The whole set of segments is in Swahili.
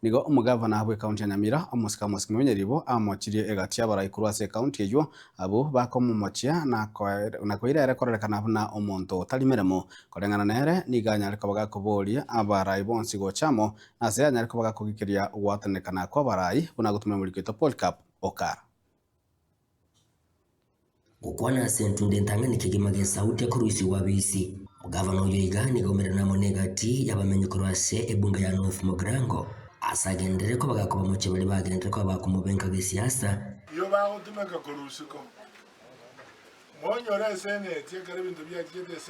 Nigo umugavana habwe county ya Nyamira omusika mwenyeribo amochirie egati abarai kurwase county eyo abo bakomumochia na koira ere korerekana na omonto otari miremo korengana nere niganya ariko bagakoboria abarai bonsi gochamo ase anya ariko bagakogikiria gwatanekana kwa barai buna gutumira murikito Polycarp Okara gukwana sentunde ntangani kigimage sauti ya kuruisi wabisi mugavana uyo igani gomera na monegati yabamenye kurwase ebunga ya North Mogrango asagendere ko bagakoba mu kibali bagendere ko bakumubenka gisiasa yo bagutumeka kurusiko monyora senate yakare bintu byakite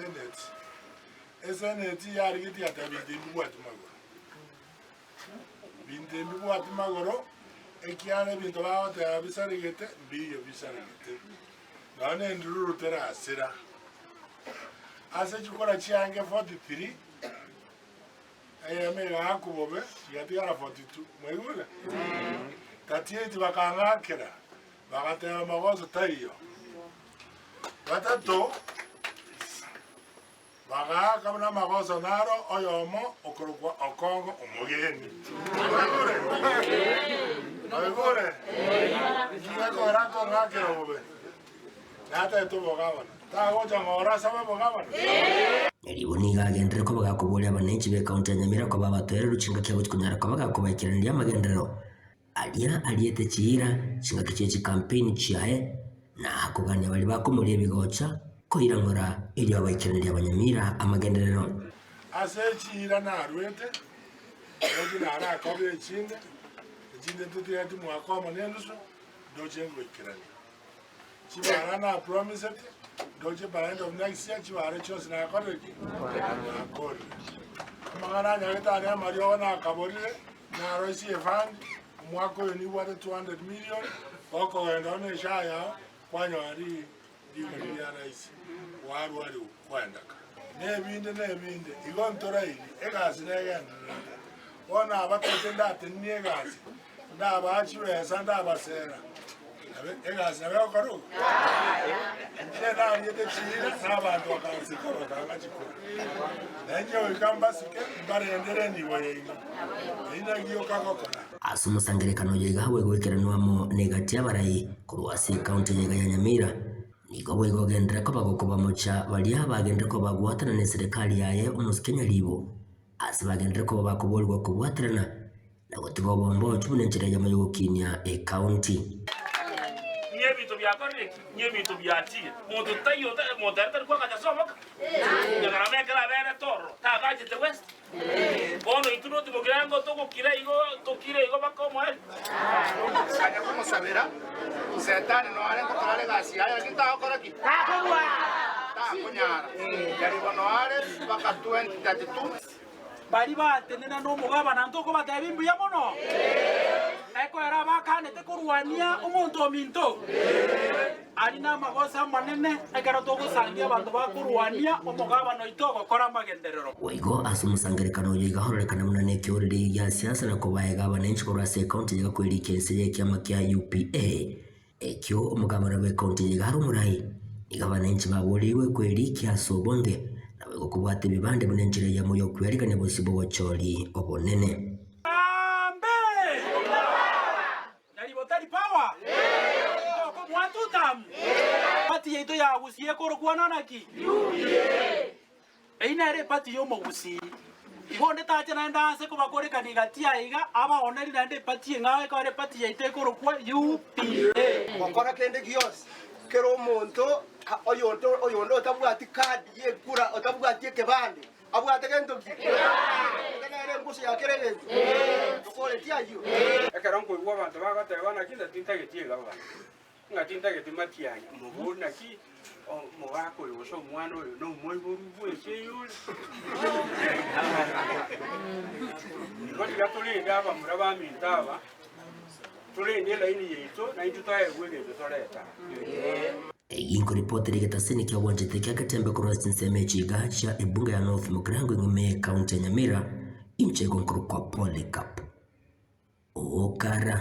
senate yari giti atabindi bwatu magoro ekiane bintu bawote abisarigete biyo bisarigete nane ndururu tera asira ase chukora chiange 43 ayamega hakubobe yatigara 42 mwegule katieti bakangakira bagatema magozo tayo batato bagaka buna magozo naro oyomo okorwa okongo omugeni mwegule yako rako ngakira bobe nata eto bogabana tagoja ngora sabe bogabana Eliboni gagendere ko bagakoboria abanenchi be county ya Nyamira ko babatwere rucinga cyo kunyara ko bagakobaikirania amagendero alia aliete chira cinga kichechi campaign chiae na kuganya bali bakomurie bigocha ko irangora ili abaikirania abanyamira amagenderero ase chira na rwete ojina ara ko be chinde tutia tu mwakoma nenduso dojengo ikirani chibara na promise it doje by end of next year chibara chose na koreki akori magana nyageta ya mario na kaborire na roisi fund mwako ni wata 200 million oko wenda ne shaya kwanyo ari ndi ya rais waru kwenda nebinde igontora ili egasi negenda ona abatete ndate niegasi ndabachiwe sanda abasera egasi nabe okaro ndena yete chira nabantu bakansika bakangachikora nanyo ikambasike barendere ni wayenga ina giyo kakokora asumusangerekano yega hawe gwekeranwamo negati abarai kurwasi county yega ya Nyamira niko bwego gendera ko bagokoba mocha bali abagendera ko bagwatana ne serikali yaye umusikenya libo asibagendera ko bakobolwa kubwatrana na gotigo bombo tubunenchera ya mayokinya e county nyebito byakoreki nyebito byatie moto tayo moderta kwa kajasomoka nyagara mekara bere toro tagaje the west bono ituno timogirango tokokira igo bakomo kanya kumusabira setani no ale tokale gasi aya kitagokora ki takorwa takunyara yari bono ale baka 2032 bari batenena no mugabana ntoko batebimbuya mono eko era bakanete kurwania umuntu ominto ari na magosa manene ekero togusangia abantu bakurwania umugabano itoko kora magenderero waigo asumusangerekano yiga horekana munane kiorire ya siasa na kubaega abanenchi kurase county yiga kwirike ya kiama kya UPA ekyo umugabano we county yiga harumurai yiga abanenchi baburiwe kwirike asobonde nawe gukubwate bibande bunenjire ya moyo kwerikane bosibo wacholi obonene pati yeito ya gusie korokwana naki eina ere pati yo mogusi ibonde tache na ndase ko bakore kanigati aiga aba oneri nande pati ngawe ko ere pati yeite korokwa UPA wakora kende gios kero monto oyondo tabwati kadi ye kura otabwati kebande abwate gento ki ere ngusi ya kerege okole tiayo ekero nkoigwa abantu bagatebana kinda tintagetie gaba ngatinda getimatianya mubona ki mugako yoso mwana oyo no moiboru bwese yule ngoti gatulinde aba muraba mintaba tulinde laini yeito na itutaye gwege tutoleta inko ripoti rigetaseni kya wanjete kya katembe kurwasi nseme chiga cha ebunga ya North Mogrango ngime county ya Nyamira inche gonkuru kwa Polycarp Okara.